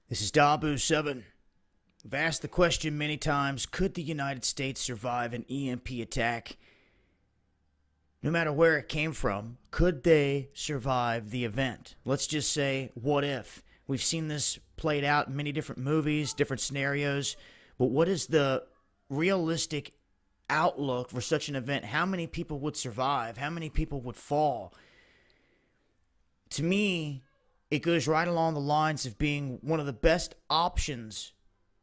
This is Dabu7. I've asked the question many times, could the United States survive an EMP attack? No matter where it came from, could they survive the event? Let's just say, what if? We've seen this played out in many different movies, different scenarios, but what is the realistic outlook for such an event? How many people would survive? How many people would fall? To me, it goes right along the lines of being one of the best options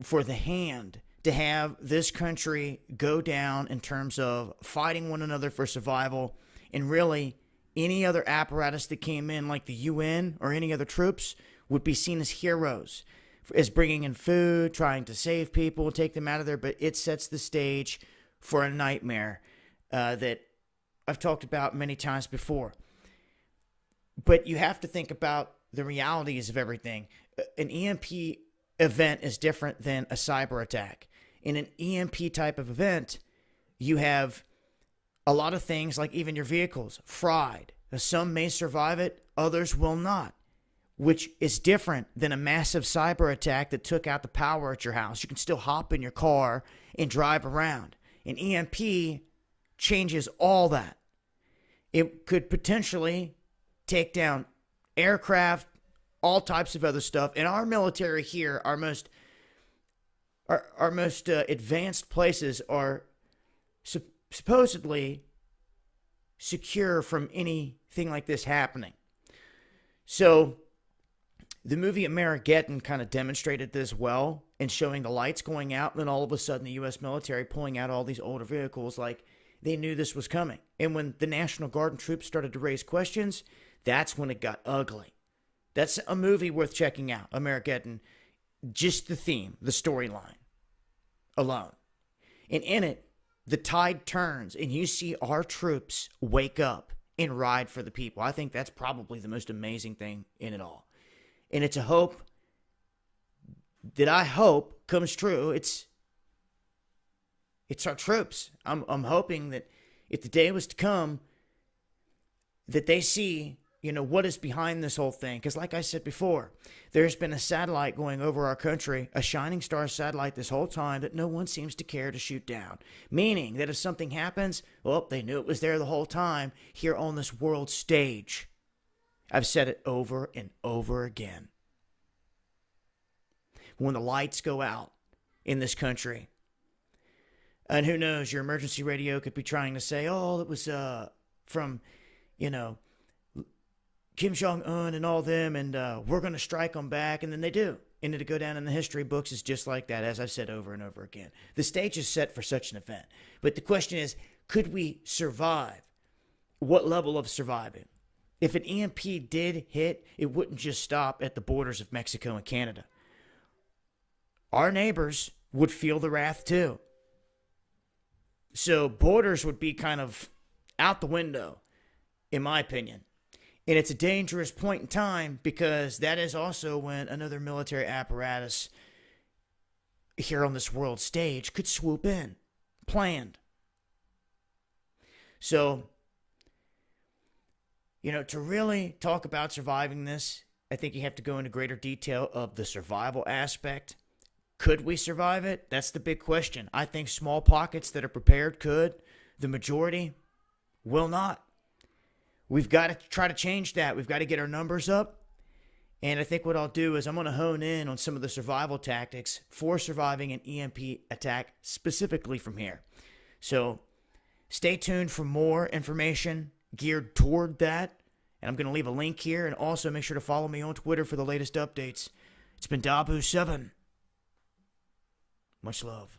for the hand to have this country go down in terms of fighting one another for survival, and really any other apparatus that came in like the UN or any other troops would be seen as heroes, as bringing in food, trying to save people, take them out of there, but it sets the stage for a nightmare that I've talked about many times before. But you have to think about the realities of everything. An EMP event is different than a cyber attack. In an EMP type of event, you have a lot of things like even your vehicles fried. Some may survive it, others will not, which is different than a massive cyber attack that took out the power at your house. You can still hop in your car and drive around. An EMP changes all that. It could potentially take down aircraft, all types of other stuff. And our military here, our most advanced places are supposedly secure from anything like this happening. So the movie Amerigeddon kind of demonstrated this well in showing the lights going out, and then all of a sudden the U.S. military pulling out all these older vehicles like they knew this was coming. And when the National Guard and troops started to raise questions, that's when it got ugly. That's a movie worth checking out, Amerigeddon. Just the theme, the storyline alone. And in it, the tide turns and you see our troops wake up and ride for the people. I think that's probably the most amazing thing in it all. And it's a hope that I hope comes true. It's our troops. I'm hoping that if the day was to come, that they see, what is behind this whole thing. Because like I said before, there's been a satellite going over our country, a shining star satellite this whole time that no one seems to care to shoot down. Meaning that if something happens, well, they knew it was there the whole time here on this world stage. I've said it over and over again. When the lights go out in this country, and who knows, your emergency radio could be trying to say, oh, it was from, Kim Jong-un and all them, and we're going to strike them back, and then they do. And it'll go down in the history books as just like that, as I've said over and over again. The stage is set for such an event. But the question is, could we survive? What level of surviving? If an EMP did hit, it wouldn't just stop at the borders of Mexico and Canada. Our neighbors would feel the wrath too. So borders would be kind of out the window, in my opinion. And it's a dangerous point in time because that is also when another military apparatus here on this world stage could swoop in, planned. So, to really talk about surviving this, I think you have to go into greater detail of the survival aspect. Could we survive it? That's the big question. I think small pockets that are prepared could. The majority will not. We've got to try to change that. We've got to get our numbers up. And I think what I'll do is I'm going to hone in on some of the survival tactics for surviving an EMP attack specifically from here. So stay tuned for more information geared toward that. And I'm going to leave a link here. And also make sure to follow me on Twitter for the latest updates. It's been Dabu7. Much love.